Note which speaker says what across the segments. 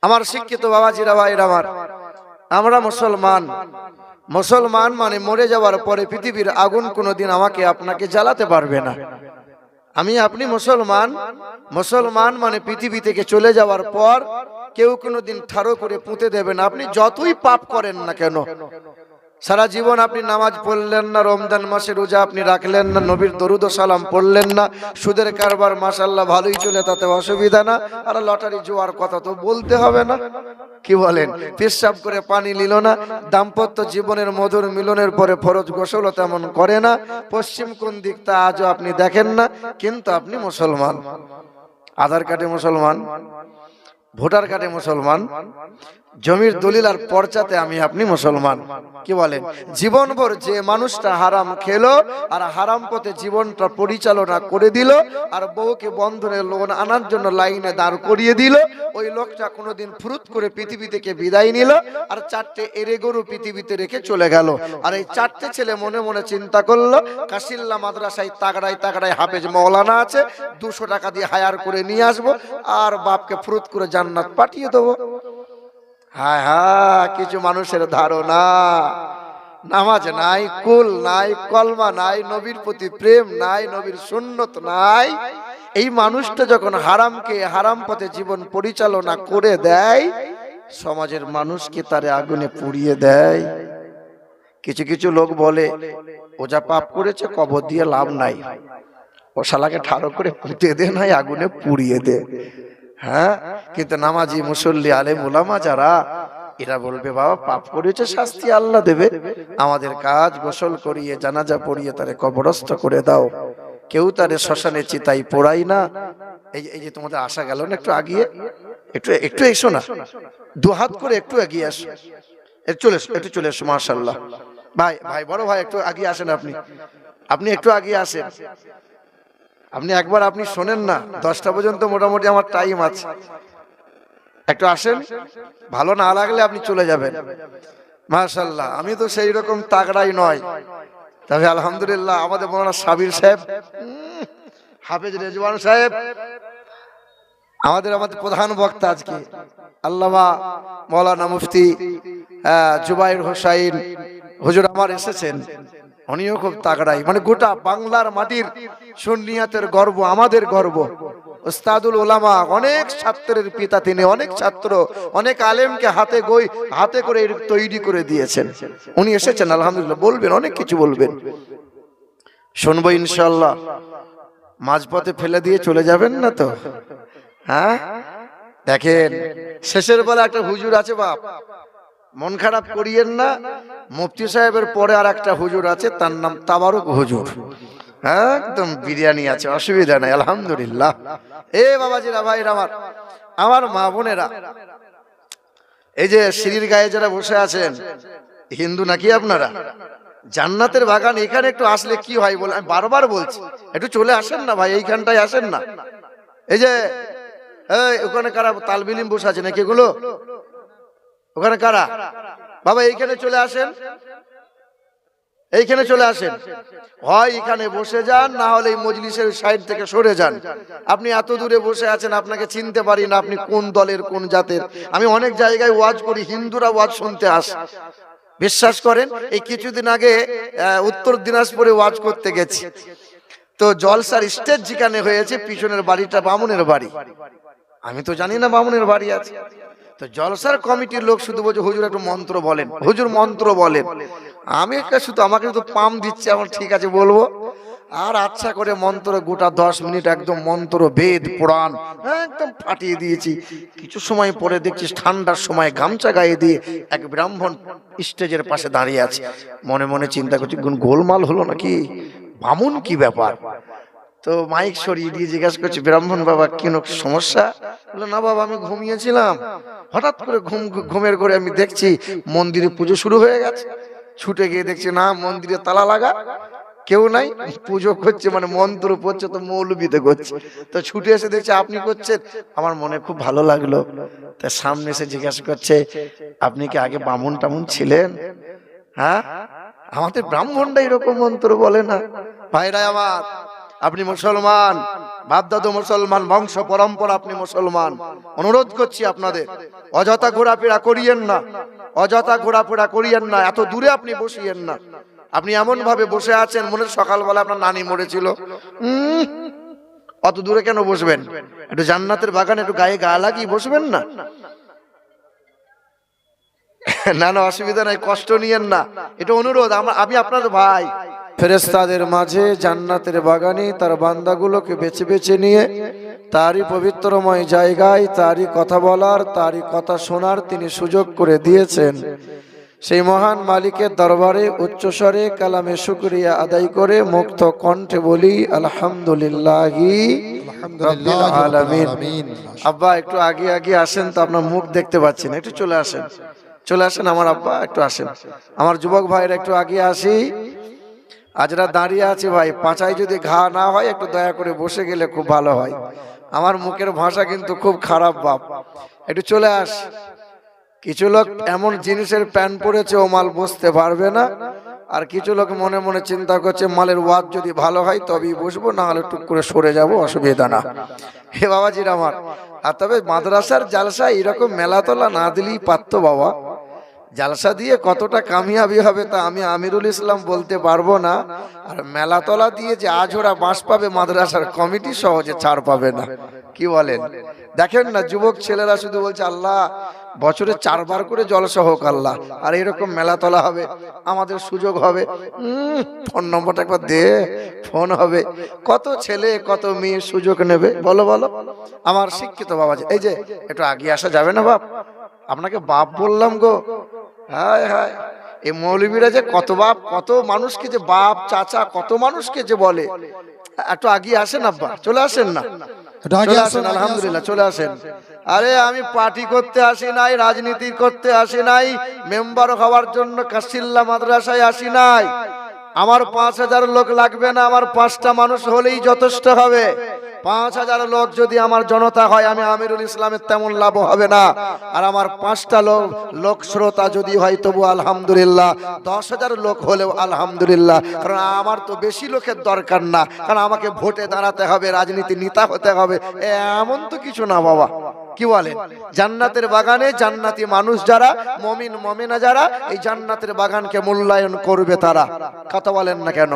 Speaker 1: আমার শিক্ষিত বাবাজিরা, ভাইরা আমার, আমরা মুসলমান। মুসলমান মানে মরে যাওয়ার পরে পৃথিবীর আগুন কোনোদিন আমাকে আপনাকে জ্বালাতে পারবে না। আমি আপনি মুসলমান। মুসলমান মানে পৃথিবী থেকে চলে যাওয়ার পর কেউ কোনোদিন ঠাড়ো করে পুঁতে দেবে না। আপনি যতই পাপ করেন না কেন, সারা জীবন আপনি নামাজ পড়লেন না, রমজান মাসে রোজা আপনি রাখলেন না, নবীর দরুদ ও সালাম পড়লেন না, সুদের কারবার মাশাআল্লাহ ভালোই চলে, তাতে অসুবিধা না, আর লটারি জোয়ার কথা তো বলতে হবে না। কি বলেন? পেশাব করে পানি নিল না, দাম্পত্য জীবনের মধুর মিলনের পরে ফরজ গোসল তেমন করে না, পশ্চিম কোন দিক তা আজও আপনি দেখেন না, কিন্তু আপনি মুসলমান। আধার কার্ডে মুসলমান, ভোটার কার্ডে মুসলমান, জমির দলিল আর পর্চাতে আমি আপনি মুসলমান। কি বলেন? জীবনভর যে মানুষটা হারাম খেলো আর হারাম পথে জীবনটা পরিচালনা করে দিল আর বউকে বন্ধনে লোন আনার জন্য লাইনে দাঁড় করিয়ে দিল, ওই লোকটা কোনোদিন ফুরুত করে পৃথিবী থেকে বিদায় নিল আর চারটে এরে গরু পৃথিবীতে রেখে চলে গেল। আর এই চারটে ছেলে মনে মনে চিন্তা করলো, কাশিল্লা মাদ্রাসায় তাগড়ায় তাগড়ায় হাফেজ মৌলানা আছে, 200 টাকা দিয়ে হায়ার করে নিয়ে আসবো আর বাপকে ফুরুত করে জান্নাত পাঠিয়ে দেবো। হ্যাঁ হ্যাঁ, কিছু মানুষের ধারণা, নামাজ নাই, কুল নাই, কলমা নাই, নবীর প্রতি প্রেম নাই, নবীর সুন্নত নাই। এই মানুষটা যখন হারামকে হারাম পথে জীবন পরিচালনা করে দেয়, সমাজের মানুষকে তারে আগুনে পুড়িয়ে দেয়। কিছু কিছু লোক বলে, ও যা পাপ করেছে কবর দিয়ে লাভ নাই, ও শালাকে ঠাড়ো করে পুঁতে দে, নাই আগুনে পুড়িয়ে দে। হ্যাঁ, কিন্তু নামাজি মুসল্লি আলেম উলামা যারা, এরা বলবে বাবা পাপ করেছে, শাস্তি আল্লাহ দেবে, আমাদের কাজ গোসল করিয়ে জানাজা পড়িয়ে তারে কবরস্থ করে দাও, কেউ তারে শ্মশানে চিতাই পোড়াই না। এই যে তোমাদের আসা গেল না, একটু আগিয়ে, একটু একটু এসো না, দুহাত করে একটু এগিয়ে আসো, একটু চলে এসো। মাশাআল্লাহ ভাই, ভাই বড় ভাই, একটু আগিয়ে আসেন। আপনি একটু আগিয়ে আসেন। আপনি একবার আপনি শোনেন না, 10টা পর্যন্ত মোটামুটি আমার টাইম আছে, একটু আসেন, ভালো না লাগলে আপনি চলে যাবেন। মাশাআল্লাহ, আমি তো সেই রকম তাগড়াই নয়, তবে আলহামদুলিল্লাহ আমাদের মৌলানা সাবির সাহেব, হাফেজ রেজওয়ান সাহেব, আমাদের প্রধান বক্তা আজকে আল্লামা মৌলানা মুফতি জুবাইর হোসাইন হুজুর আমার এসেছেন, উনিও খুব তাগড়াই, মানে গোটা বাংলার মাটির সুন্নিয়াতের গর্ব, আমাদের গর্ব। উস্তাদুল উলামা, অনেক ছাত্রের পিতা তিনি, অনেক ছাত্র, অনেক আলেমকে হাতে করে তৈরি করে দিয়েছেন। উনি এসেছেন, আলহামদুলিল্লাহ বলবেন, অনেক কিছু বলবেন, শুনবো ইনশাআল্লাহ। মাঝপথে ফেলে দিয়ে চলে যাবেন না তো? হ্যাঁ, দেখেন শেষের বেলা একটা হুজুর আছে, বাপ মন খারাপ করিয়েন না, মুফতি সাহেবের পরে আর একটা হুজুর আছে, তার নাম তাবারক হুজুর, একদম বিরিয়ানি আছে, অসুবিধা নাই, আলহামদুলিল্লাহ। এ বাবাজিরা, ভাইরা আমার মা বোনেরা, এই যে সিঁড়ির গায়ে যারা বসে আছেন, হিন্দু নাকি আপনারা? জান্নাতের বাগান এখানে একটু আসলে কি হয় বলে আমি বারবার বলছি, একটু চলে আসেন না ভাই, এইখানটায় আসেন না। এই যে ওখানে কারা তালবিলিম বসে আছে নাকি এগুলো? ওখানে কারা? বাবা এইখানে চলে আসেন, এইখানে চলে আসেন, হয় এখানে বসে যান, না হলে এই মজলিসের সাইড থেকে সরে যান। আপনি এত দূরে বসে আছেন, আপনাকে চিনতে পারি না, আপনি কোন দলের কোন জাতের। আমি অনেক জায়গায় ওয়াজ করি, হিন্দুরা ওয়াজ শুনতে আসে, বিশ্বাস করেন। এই কিছুদিন আগে উত্তর দিনাজপুরে ওয়াজ করতে গেছি, তো জলসার স্টেজ যেখানে হয়েছে, পিছনের বাড়িটা বামুনের বাড়ি, আমি তো জানি না বামুনের বাড়ি আছে। তো জলসার কমিটির লোক শুধু বলছে হুজুর একটু মন্ত্র বলেন, হুজুর মন্ত্র বলেন। আমি শুধু আমাকে শুধু পাম দিচ্ছে, আমার ঠিক আছে বলবো, আর আচ্ছা করে মন্ত্র গোটা 10 মিনিট একদম মন্ত্র বেদ পুরাণ একদম ফাটিয়ে দিয়েছি। কিছু সময় পরে দেখছি ঠান্ডার সময় গামছা গায়ে দিয়ে এক ব্রাহ্মণ স্টেজের পাশে দাঁড়িয়ে আছে। মনে মনে চিন্তা করছি গোলমাল হলো নাকি, বামুন কি ব্যাপার? তো মাইক সরিয়ে দিয়ে জিজ্ঞাসা করছি, ব্রাহ্মণ বাবা কেন সমস্যা? বললো না বাবা, আমি ঘুমিয়েছিলাম, হঠাৎ করে ঘুমের ঘরে আমি দেখছি মন্দিরে পুজো শুরু হয়ে গেছে। ছুটে গিয়ে দেখছি না, মন্দিরে তালা লাগা, কেউ নাই, পুজো করছে, মানে মন্ত্র পড়ছে, তো মৌলবীতে করছে। তো ছুটে এসে দেখছে আপনি করছেন, আমার মনে খুব ভালো লাগলো। তা সামনে এসে জিজ্ঞাসা করছে, আপনি কি আগে বামুন টামুন ছিলেন? হ্যাঁ, আমাদের ব্রাহ্মণরা এরকম মন্ত্র বলে না। ভাইরা আমার, আপনি মুসলমান, বাপদাদু মুসলমান, বংশ পরম্পরা আপনি মুসলমান। অনুরোধ করছি আপনাদের, অযথা ঘোরাফেরা করিয়েন না, অযথা ঘোরাফেরা করিয়েন না, এত দূরে আপনি বসিয়েন না। আপনি এমন ভাবে বসে আছেন মনে হয় সকালবেলা আপনার নানি মরেছিল। অত দূরে কেন বসবেন? একটু জান্নাতের বাগানে একটু গায়ে গা লাগিয়ে বসবেন না। না না, অসুবিধা নাই, কষ্ট নিয়েন না, এটা অনুরোধ। আমি আপনার ভাই। ফেরেশতাদের মাঝে জান্নাতের বাগানে তার বান্দাগুলোকে বেছে বেছে নিয়ে তারই পবিত্রময় জায়গায় তারই কথা বলার, তারই কথা শোনার তিনি সুযোগ করে দিয়েছেন। সেই মহান মালিকের দরবারে উচ্চস্বরে কালামে শুকরিয়া আদায় করে মুক্ত কণ্ঠে বলি আলহামদুলিল্লাহি রাব্বিল আলামিন। আব্বা একটু আগে আগে আসেন তো, আপনার মুখ দেখতে পাচ্ছি না, একটু চলে আসেন, চলে আসেন আমার আব্বা, একটু আসেন। আমার যুবক ভাইরা একটু আগে আসি। আজরা দাঁড়িয়ে আছে ভাই, পাছায় যদি ঘা না হয় একটু দয়া করে বসে গেলে খুব ভালো হয়। আমার মুখের ভাষা কিন্তু খুব খারাপ বাপ, একটু চলে আস। কিছু লোক এমন জিনিসের প্যান্ট পরেছে ও মাল বসতে পারবে না, আর কিছু লোক মনে মনে চিন্তা করছে মালের ওয়াজ যদি ভালো হয় তবেই বসবো, না হলে টুক করে সরে যাব, অসুবিধা না। হে বাবাজির আমার, আর তবে মাদ্রাসার জালসা এরকম মেলাতলা না দিলেই পারতো বাবা। জালসা দিয়ে কতটা কামিয়াবি হবে তা আমি আমিরুল ইসলাম বলতে পারবো না। আর মেলাতলা দিয়ে যে আজোড়া বাঁশ পাবে মাদ্রাসার কমিটি সহজে ছাড় পাবে না। কি বলেন? দেখেন না, যুবক ছেলেরা শুধু বলছে আল্লাহ বছরে 4 বার করে জলসা হোক আল্লাহ, আর এরকম মেলাতলা হবে, আমাদের সুযোগ হবে। ফোন নম্বরটা একবার দে, ফোন হবে। কত ছেলে কত মেয়ে সুযোগ নেবে, বলো বলো। আমার শিক্ষিত বাবাজি, এই যে একটু আগে আসা যাবে না বাপ? আপনাকে বাপ বললাম গো। হায় হায়, এই মৌলবীরা যে কত বাপ, কত মানুষকে যে বাপ চাচা, কত মানুষকে যে বলে। একটু আগে আসেন আব্বা, চলে আসেন না, চলে আসেন, আলহামদুলিল্লাহ চলে আসেন। আরে আমি পার্টি করতে আসি নাই, রাজনীতি করতে আসি নাই, মেম্বার হওয়ার জন্য কাশিল্লা মাদ্রাসায় আসি নাই। আমার 5000 লোক লাগবে না, আমার 5টা মানুষ হলেই যথেষ্ট হবে। 5000 লোক যদি আমার জনতা হয়, আমি আমিরুল ইসলামের তেমন লাভ হবে না। আর আমার 5টা লোক শ্রোতা যদি হয় তবু আলহামদুলিল্লাহ, 10,000 লোক হলেও আলহামদুলিল্লাহ। কারণ আমার তো বেশি লোকের দরকার না, কারণ আমাকে ভোটে দাঁড়াতে হবে, রাজনীতি নেতা হতে হবে, এমন তো কিছু না বাবা। কি বলেন? জান্নাতের বাগানে জান্নাতি মানুষ যারা, মুমিন মুমিনা যারা, এই জান্নাতের বাগানকে মূল্যায়ন করবে তারা। কথা বলেন না কেন?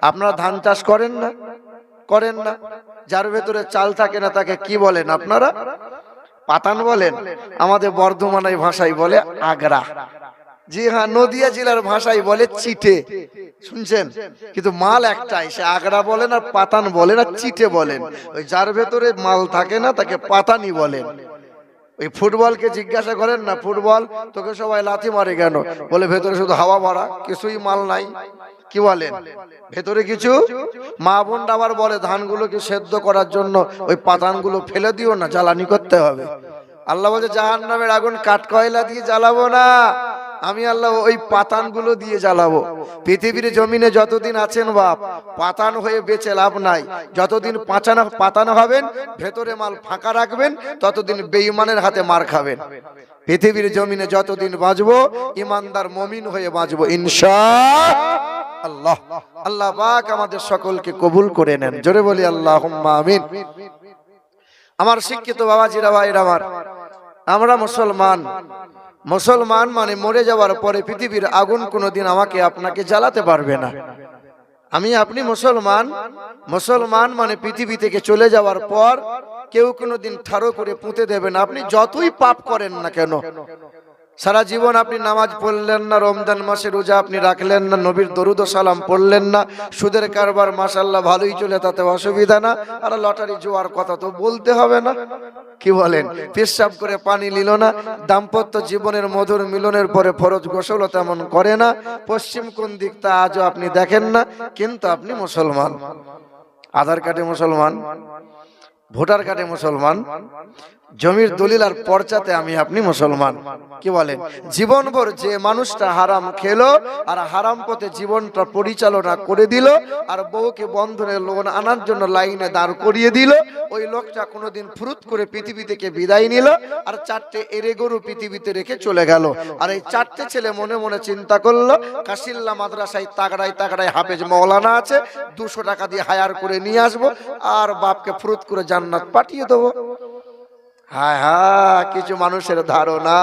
Speaker 1: আপনারা ধান চাষ করেন না? করেন না? যার ভেতরে চাল থাকে না তাকে কি বলেন আপনারা? পাতান বলেন। আমাদের বর্ধমানের ভাষায় বলে আগরা। জি হ্যাঁ, নদিয়া জেলার ভাষায় বলে চিটে। শুনছেন? কিন্তু মাল একটাই, সে আগরা বলেন আর পাতান বলেন আর চিটে বলেন। ওই যার ভেতরে মাল থাকে না তাকে পাতানি বলেন। ওই ফুটবলকে জিজ্ঞাসা করেন না, ফুটবল তোকে সবাই লাথি মারে কেন? বলে ভেতরে শুধু হাওয়া ভরা, কিছুই মাল নাই। কি বলেন? ভেতরে কিছু। মা বোন আবার বলে ধানগুলোকে সেদ্ধ করার জন্য ওই পাতানগুলো ফেলে দিও না, জ্বালানি করতে হবে। আল্লাহ বলছে জাহান্নামের আগুন কাঠ কয়লা দিয়ে জ্বালাবো না, আমি আল্লাহ ওই পাতানগুলো দিয়ে জ্বালাবো। পৃথিবীর জমিনে যতদিন আছেন বাপ, পাতান হয়ে বেঁচে লাভ নাই। যতদিন পাতানো হবেন, ভেতরে মাল ফাঁকা রাখবেন, ততদিন বেঈমানের হাতে মার খাবেন। পৃথিবীর জমিনে যতদিন বাঁচবো, ইমানদার মুমিন হয়ে বাঁচবো ইনশাআল্লাহ। আল্লাহ পাক আমাদের সকলকে কবুল করে নেন, জোরে বলি আল্লাহুম্মা আমিন। আমার শিক্ষিত বাবাজিরা ভাইরা আমার, আমরা মুসলমান। মুসলমান মানে মরে যাওয়ার পরে পৃথিবীর আগুন কোনোদিন আমাকে আপনাকে জ্বালাতে পারবে না। আমি আপনি মুসলমান। মুসলমান মানে পৃথিবী থেকে চলে যাওয়ার পর কেউ কোনোদিন ঠাড়ো করে পুঁতে দেবে না। আপনি যতই পাপ করেন না কেন, সারা জীবন আপনি নামাজ পড়লেন না, রমজান মাসে রোজা আপনি রাখলেন না, নবীর দরুদ ও সালাম পড়লেন না, সুদের কারবার মাশাআল্লাহ ভালোই চলে, তাতে অসুবিধা না। আর লটারি জোয়ার কথা তো বলতে হবে না। কি বলেন? পেশাব করে পানি নিল না, দাম্পত্য জীবনের মধুর মিলনের পরে ফরজ গোসল তেমন করে না, পশ্চিম কোন দিক তা আজও আপনি দেখেন না, কিন্তু আপনি মুসলমান। আধার কার্ডে মুসলমান, ভোটার কার্ডে মুসলমান, জমির দলিল আর পর্চাতে আমি আপনি মুসলমান। কি বলেন? জীবনভর যে মানুষটা হারাম খেলো আর হারাম পথে জীবনটা পরিচালনা করে দিল আর বউকে বন্ধনে লোন আনার জন্য লাইনে দাঁড় করিয়ে দিল, ওই লোকটা কোনোদিন ফুরুত করে পৃথিবী থেকে বিদায় নিল আর চারটে এরে গরু পৃথিবীতে রেখে চলে গেল। আর এই চারটে ছেলে মনে মনে চিন্তা করলো, কাশিল্লা মাদ্রাসায় তাগড়ায় তাগড়ায় হাফেজ মৌলানা আছে, 200 টাকা দিয়ে হায়ার করে নিয়ে আসবো আর বাপকে ফুরুত করে জান্নাত পাঠিয়ে দেবো। হায় হায়, কিছু মানুষের ধারণা,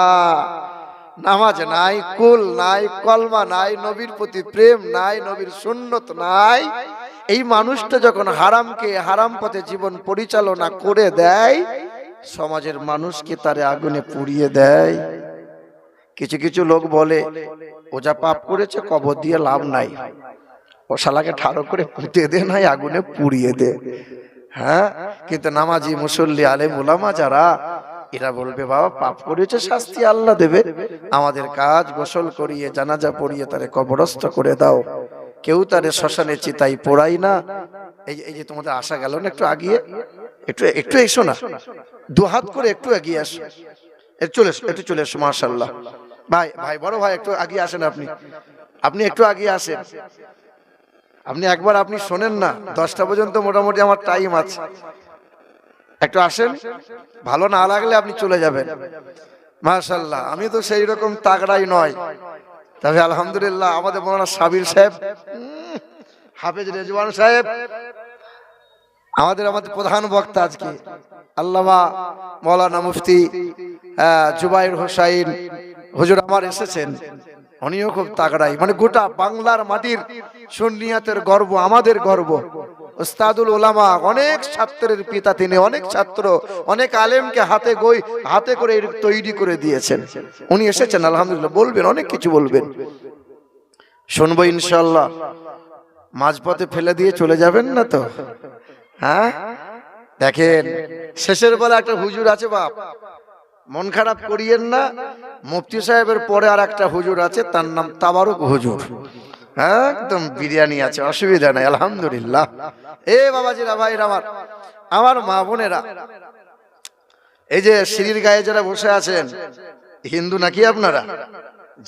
Speaker 1: নামাজ নাই, কুল নাই, কলমা নাই, নবীর প্রতি প্রেম নাই, নবীর সুন্নত নাই। এই মানুষটা যখন হারামকে হারাম পথে জীবন পরিচালনা করে দেয়, সমাজের মানুষকে তারে আগুনে পুড়িয়ে দেয়। কিছু কিছু লোক বলে ও যা পাপ করেছে কবর দিয়ে লাভ নাই, ও শালাকে ঠাড়ো করে পুঁতে দে, নাই আগুনে পুড়িয়ে দে। হ্যাঁ, কিন্তু নামাজি মুসল্লি আলেম ওলামা যারা, এরা বলবে বাবা পাপ করেছে, শাস্তি আল্লাহ দেবে, আমাদের কাজ গোসল করিয়ে জানাজা পড়িয়ে তারে কবরস্থ করে দাও। কেউ তারে শ্মশানে চিতাই পোড়াই না। এই যে তোমাদের আসা গেল না, একটু আগিয়ে, একটু এসো না, 2 হাত করে একটু এগিয়ে আসো, একটু চলে এসো। মাশাআল্লাহ ভাই বড় ভাই একটু আগিয়ে আসেন, আপনি একটু আগিয়ে আসেন। আপনি একবার আপনি শোনেন না, 10টা পর্যন্ত মোটামুটি আমার টাইম আছে, একটু আসেন, ভালো না লাগলে আপনি চলে যাবেন। মাশাআল্লাহ, আমি তো সেই রকম তাগড়াই নয়, তবে আলহামদুলিল্লাহ আমাদের মৌলানা সাবির সাহেব, হাফেজ রেজওয়ান সাহেব, আমাদের প্রধান বক্তা আজকে আল্লামা মৌলানা মুফতি জুবাইর হোসাইন হুজুর আমার এসেছেন, উনিও খুব তাগড়াই, মানে গোটা বাংলার মাটির সুন্নিয়াতের গর্ব, আমাদের গর্ব। উস্তাদুল উলামা, অনেক ছাত্রের পিতা তিনি, অনেক ছাত্র, অনেক আলেমকে হাতে করে তৈরি করে দিয়েছেন। উনি এসেছেন, আলহামদুলিল্লাহ বলবেন, অনেক কিছু বলবেন, শুনবো ইনশাআল্লাহ। মাঝপথে ফেলে দিয়ে চলে যাবেন না তো? হ্যাঁ, দেখেন শেষের বেলা একটা হুজুর আছে, বাপ মন খারাপ করিয়েন না, মুফতি সাহেবের পরে আর একটা হুজুর আছে, তার নাম তাবারক হুজুর, একদম বিরিয়ানি আছে, অসুবিধা নাই, আলহামদুলিল্লাহ। এ বাবাজিরা, ভাইরা আমার মা বোনেরা, এই যে সিঁড়ির গায়ে যারা বসে আছেন, হিন্দু নাকি আপনারা?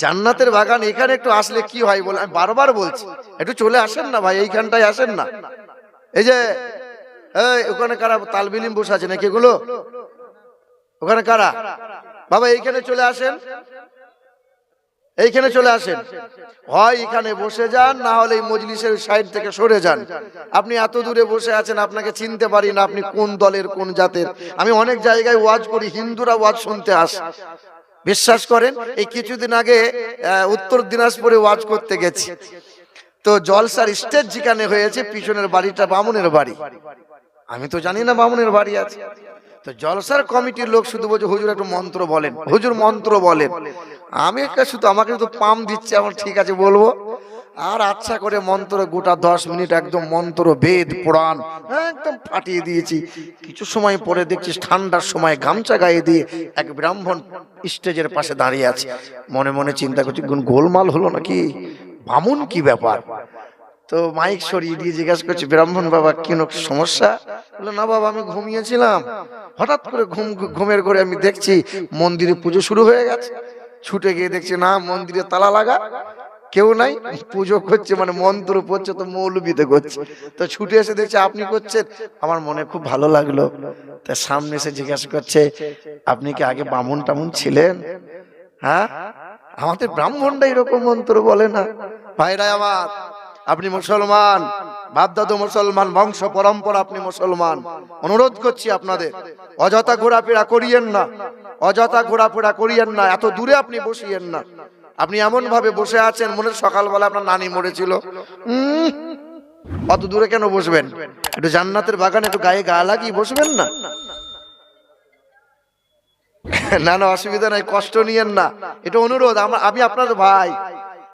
Speaker 1: জান্নাতের বাগান, এখানে একটু আসলে কি হয় বলে আমি বারবার বলছি, একটু চলে আসেন না ভাই, এইখানটায় আসেন না। এই যে ওখানে কারা তালবিলিম বসে আছে নাকি, এগুলো ওখানে কারা? বাবা এইখানে চলে আসেন, এইখানে চলে আসেন, হয় এখানে বসে যান, না হলে এই মজলিসের সাইড থেকে সরে যান। আপনি এত দূরে বসে আছেন, আপনাকে চিনতে পারি না, আপনি কোন দলের কোন জাতের। আমি অনেক জায়গায় ওয়াজ করি, হিন্দুরা ওয়াজ শুনতে আসে, বিশ্বাস করেন। এই কিছুদিন আগে উত্তর দিনাজপুরে ওয়াজ করতে গেছি, তো জলসার স্টেজ যেখানে হয়েছে, পিছনের বাড়িটা বামুনের বাড়ি, আমি তো জানি না বামুনের বাড়ি আছে। তো জলসার কমিটির লোক শুধু বলছে হুজুর একটু মন্ত্র বলেন, হুজুর মন্ত্র বলেন। আমি শুধু আমাকে তো পাম দিচ্ছে, আমার ঠিক আছে বলবো, আর আচ্ছা করে মন্ত্র গোটা 10 মিনিট একদম মন্ত্র বেদ পুরাণ একদম ফাটিয়ে দিয়েছি। কিছু সময় পরে দেখছি ঠান্ডার সময় গামছা গায়ে দিয়ে এক ব্রাহ্মণ স্টেজের পাশে দাঁড়িয়ে আছে। মনে মনে চিন্তা করছি গোলমাল হলো নাকি, বামুন কি ব্যাপার? তো মাইক সরিয়ে দিয়ে জিজ্ঞাসা করছি, ব্রাহ্মণ বাবা কোনো সমস্যা? বললো না বাবা, আমি ঘুমিয়েছিলাম, হঠাৎ করে ঘুমের ঘরে আমি দেখছি মন্দিরে পুজো শুরু হয়ে গেছে। ছুটে গিয়ে দেখছি না, মন্দিরে তালা লাগা, কেউ নাই, পুজো করছে, মানে মন্ত্র পড়ছে, তো মৌলবীতে করছে। তো ছুটে এসে দেখছে আপনি করছেন, আমার মনে খুব ভালো লাগলো। তা সামনে এসে জিজ্ঞাসা করছে, আপনি কি আগে বামুন টামুন ছিলেন? হ্যাঁ, আমাদের ব্রাহ্মণরা এরকম মন্ত্র বলে না। ভাইরা আমার, আপনি মুসলমান, বাপদাদু মুসলমান, বংশ পরম্পরা আপনি মুসলমান, অনুরোধ করছি আপনাদের অযথা ঘোরাফেরা করিয়েন না, অযথা ঘোরাফেরা করিয়েন না, এত দূরে আপনি বসিয়েন না। আপনি এমন ভাবে বসে আছেন মনে সকালবেলা আপনার নানি মরেছিল, অত দূরে কেন বসবেন? একটু জান্নাতের বাগানে একটু গায়ে গা লাগিয়ে বসবেন না। না না, অসুবিধা নাই, কষ্ট নিয়েন না, এটা অনুরোধ। আমি আপনার ভাই,